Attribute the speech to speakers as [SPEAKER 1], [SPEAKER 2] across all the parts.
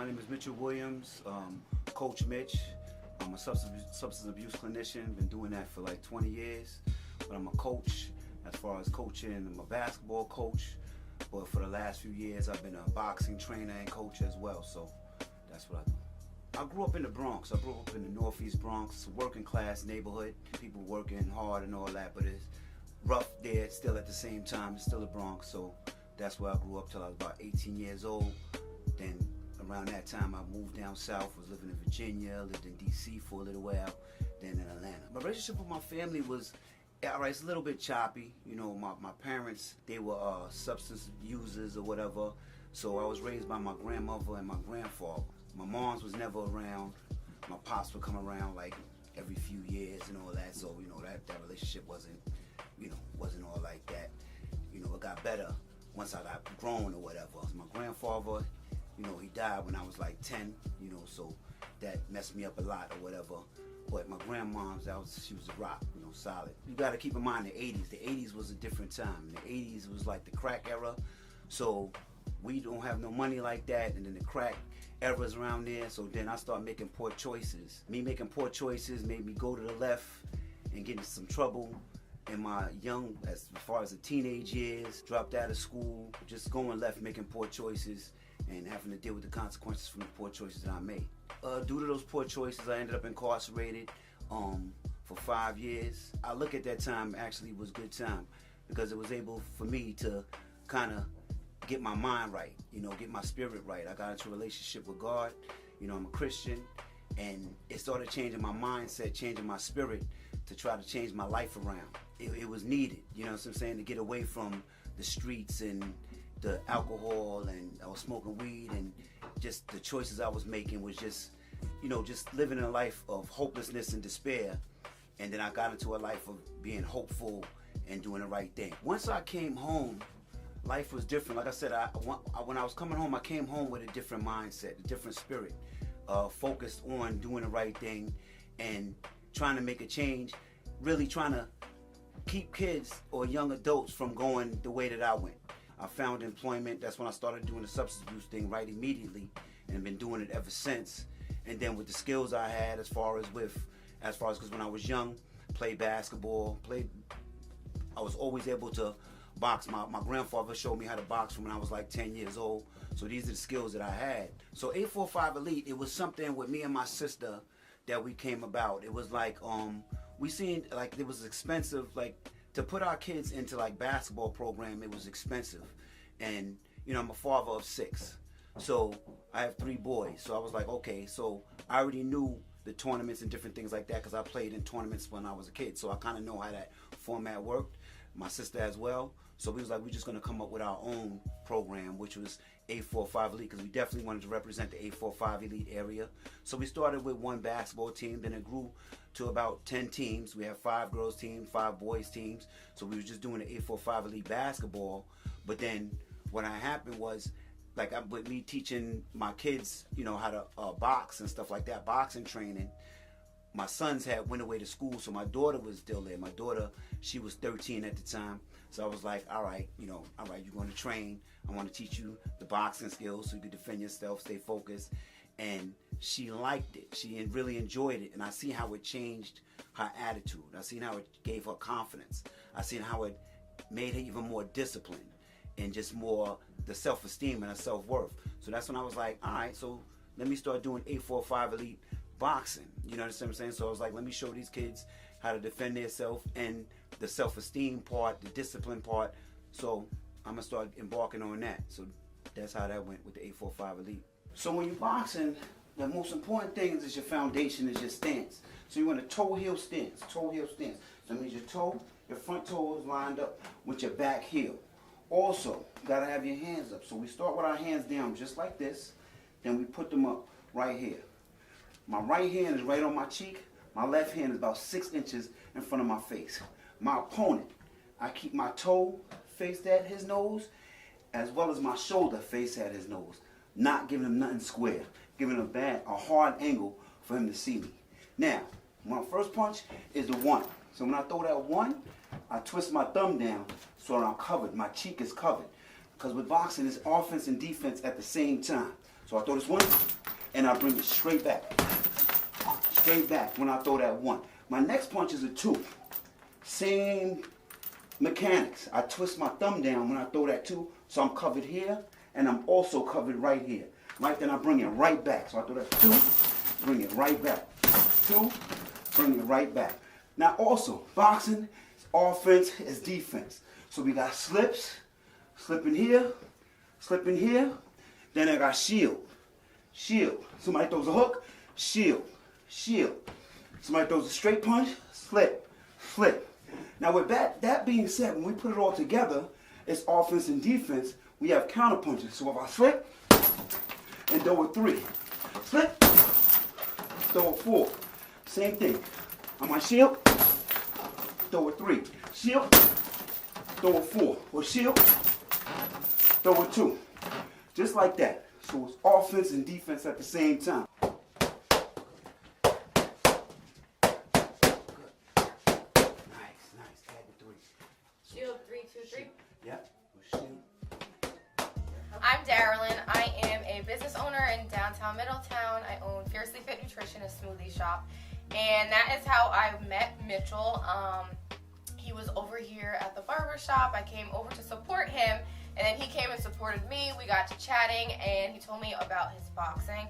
[SPEAKER 1] My name is Mitchell Williams, Coach Mitch. I'm a substance abuse clinician. Been doing that for like 20 years. But I'm a coach as far as coaching. I'm a basketball coach. But for the last few years, I've been a boxing trainer and coach as well. So that's what I do. I grew up in the Bronx. I grew up in the Northeast Bronx, working class neighborhood. People working hard and all that, but it's rough there still at the same time. It's still the Bronx. So that's where I grew up till I was about 18 years old. Then around that time, I moved down south, was living in Virginia, lived in DC for a little while, then in Atlanta. My relationship with my family was, all right, it's a little bit choppy. You know, my parents, they were substance users or whatever. So I was raised by my grandmother and my grandfather. My mom's was never around. My pops would come around like every few years and all that. So, you know, that relationship wasn't all like that. You know, it got better once I got grown or whatever. My grandfather, you know, he died when I was like 10, you know, so that messed me up a lot or whatever. But my grandmom's, she was a rock, you know, solid. You gotta keep in mind the 80s. The 80s was a different time. The 80s was like the crack era. So we don't have no money like that, and then the crack era's around there. So then I started making poor choices. Me making poor choices made me go to the left and get into some trouble. In my young, as far as the teenage years, dropped out of school, just going left, making poor choices, and having to deal with the consequences from the poor choices that I made. Due to those poor choices, I ended up incarcerated for 5 years. I look at that time actually was good time because it was able for me to kind of get my mind right, you know, get my spirit right. I got into a relationship with God. You know, I'm a Christian, and it started changing my mindset, changing my spirit to try to change my life around. It was needed, you know what I'm saying, to get away from the streets and the alcohol, and I was smoking weed, and just the choices I was making was just, you know, just living a life of hopelessness and despair. And then I got into a life of being hopeful and doing the right thing. Once I came home, life was different. Like I said, when I was coming home, I came home with a different mindset, a different spirit, focused on doing the right thing and trying to make a change, really trying to keep kids or young adults from going the way that I went. I found employment. That's when I started doing the substance abuse thing right immediately, and been doing it ever since. And then with the skills I had as far as because when I was young, played basketball, I was always able to box. My grandfather showed me how to box from when I was like 10 years old. So these are the skills that I had. So 845 Elite, it was something with me and my sister that we came about. It was like, we seen like it was expensive, like to put our kids into like basketball program, it was expensive. And you know, I'm a father of 6. So I have 3 boys. So I was like, okay, so I already knew the tournaments and different things like that because I played in tournaments when I was a kid. So I kind of know how that format worked. My sister as well. So we was like, we're just going to come up with our own program, which was 845 Elite, because we definitely wanted to represent the 845 Elite area. So we started with 1 basketball team, then it grew to about 10 teams. We have 5 girls teams, 5 boys teams. So we were just doing the 845 Elite basketball. But then what happened was, like with me teaching my kids, you know, how to box and stuff like that, boxing training, my sons went away to school, so my daughter was still there. My daughter, she was 13 at the time. So I was like, all right, you're going to train. I want to teach you the boxing skills so you can defend yourself, stay focused. And she liked it. She really enjoyed it. And I see how it changed her attitude. I seen how it gave her confidence. I seen how it made her even more disciplined and just more the self-esteem and her self-worth. So that's when I was like, all right, so let me start doing 845 Elite boxing. You know what I'm saying? So I was like, let me show these kids how to defend themselves and the self-esteem part, the discipline part. So I'm gonna start embarking on that. So that's how that went with the 845 Elite. So when you're boxing, the most important thing is your foundation, is your stance. So you want a toe heel stance, toe heel stance. So that means your front toe is lined up with your back heel. Also, you gotta have your hands up. So we start with our hands down just like this, then we put them up right here. My right hand is right on my cheek. My left hand is about 6 inches in front of my face. My opponent, I keep my toe faced at his nose, as well as my shoulder faced at his nose. Not giving him nothing square, giving him a hard angle for him to see me. Now, my first punch is the 1. So when I throw that 1, I twist my thumb down so I'm covered. My cheek is covered. Because with boxing, it's offense and defense at the same time. So So I throw this one, and I bring it straight back. Straight back when I throw that one. My next punch is a 2. Same mechanics. I twist my thumb down when I throw that 2, so I'm covered here, and I'm also covered right here. Right, then I bring it right back. So I throw that 2, bring it right back. 2, bring it right back. Now also, boxing is offense, is defense. So we got slips, slip in here, then I got shield, shield. Somebody throws a hook, shield, shield. Somebody throws a straight punch, slip, flip. Now with that being said, when we put it all together, it's offense and defense. We have counter punches. So if I slip and throw a 3, slip, throw a 4, same thing. On my shield, throw a 3, shield, throw a 4, or shield, throw a 2. Just like that. So it's offense and defense at the same time. Nice. Add the 3.
[SPEAKER 2] Shield 3, 2, 3.
[SPEAKER 1] Yep. Shield.
[SPEAKER 2] I'm Darylyn. I am a business owner in downtown Middletown. I own Fiercely Fit Nutrition, a smoothie shop. And that is how I met Mitchell. He was over here at the barber shop. I came over to support him, and then he came and supported me. We got to chatting, and he told me about his boxing.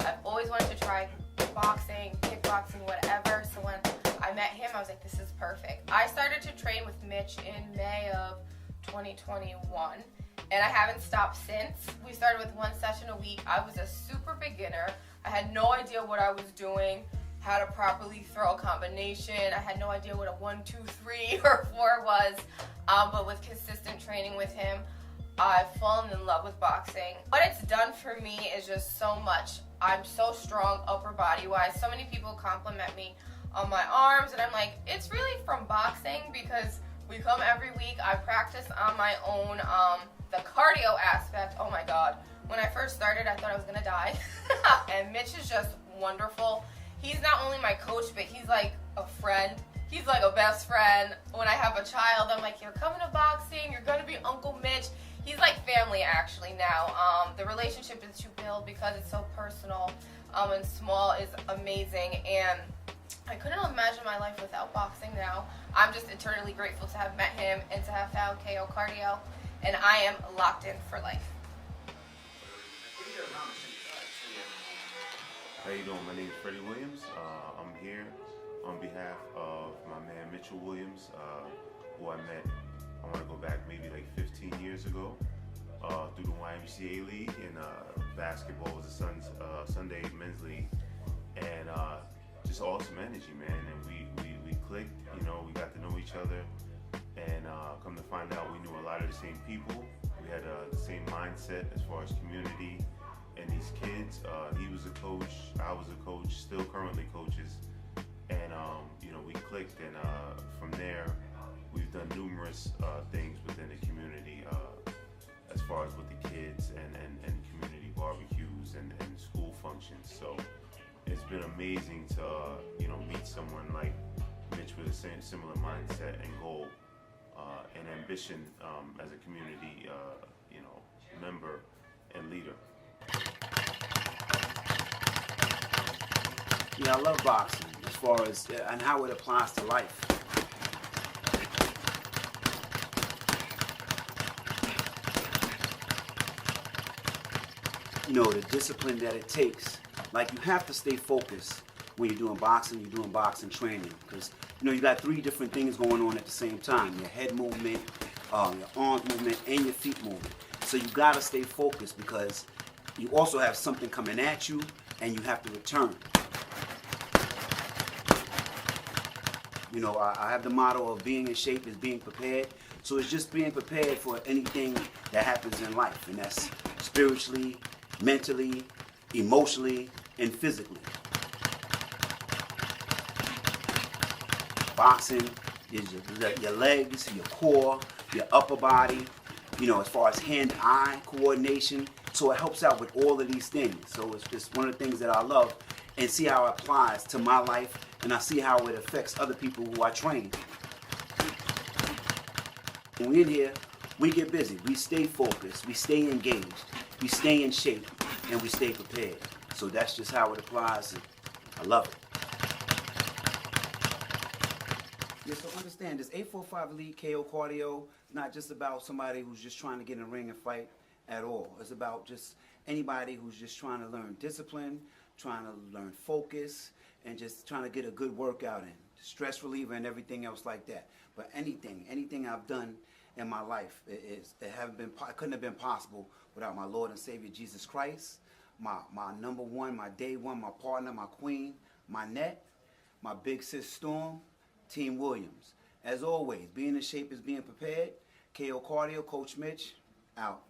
[SPEAKER 2] I've always wanted to try boxing, kickboxing, whatever. So when I met him, I was like, this is perfect. I started to train with Mitch in May of 2021, and I haven't stopped since. We started with 1 session a week. I was a super beginner. I had no idea what I was doing, how to properly throw a combination. I had no idea what a 1, 2, 3, or 4 was, but with consistent training with him, I've fallen in love with boxing. What it's done for me is just so much. I'm so strong upper body wise. So many people compliment me on my arms, and I'm like, it's really from boxing, because we come every week. I practice on my own. The cardio aspect, oh my God. When I first started, I thought I was gonna die. And Mitch is just wonderful. He's not only my coach, but he's like a friend. He's like a best friend. When I have a child, I'm like, you're coming to boxing, you're gonna be Uncle Mitch. He's like family actually now. The relationship that you build, because it's so personal and small, is amazing. And I couldn't imagine my life without boxing now. I'm just eternally grateful to have met him and to have found KO Cardio. And I am locked in for life.
[SPEAKER 3] How you doing? My name is Freddie Williams. I'm here on behalf of my man Mitchell Williams, who I met, I want to go back maybe like 15 years ago, through the YMCA League, and basketball was a Sunday men's league, and just awesome energy, man. And we clicked, you know, we got to know each other, and come to find out we knew a lot of the same people. We had the same mindset as far as community and these kids. He was a coach, I was a coach, still currently coaches, and you know, we clicked, and from there we've done numerous things within the community, as far as with the kids and community barbecues and school functions. So it's been amazing to you know, meet someone like Mitch with the same similar mindset and goal and ambition as a community you know, member and leader.
[SPEAKER 1] Yeah, I love boxing as far as and how it applies to life. You know, the discipline that it takes. Like, you have to stay focused when you're doing boxing training, because you know, you got 3 different things going on at the same time: your head movement, your arm movement, and your feet movement. So you gotta stay focused, because you also have something coming at you and you have to return. You know, I have the motto of being in shape is being prepared. So it's just being prepared for anything that happens in life, and that's spiritually, mentally, emotionally, and physically. Boxing is your legs, your core, your upper body, you know, as far as hand-eye coordination. So it helps out with all of these things. So it's just one of the things that I love, and see how it applies to my life, and I see how it affects other people who I train. When we're in here, we get busy, we stay focused, we stay engaged, we stay in shape, and we stay prepared. So that's just how it applies, and I love it. Yeah, so understand this 845 Elite KO Cardio is not just about somebody who's just trying to get in the ring and fight at all. It's about just anybody who's just trying to learn discipline, trying to learn focus, and just trying to get a good workout in. Stress reliever and everything else like that. But anything I've done in my life, it couldn't have been possible without my Lord and Savior Jesus Christ, my number one, my day one, my partner, my queen, my net, my big sis Storm, Team Williams. As always, being in shape is being prepared. KO Cardio, Coach Mitch, out.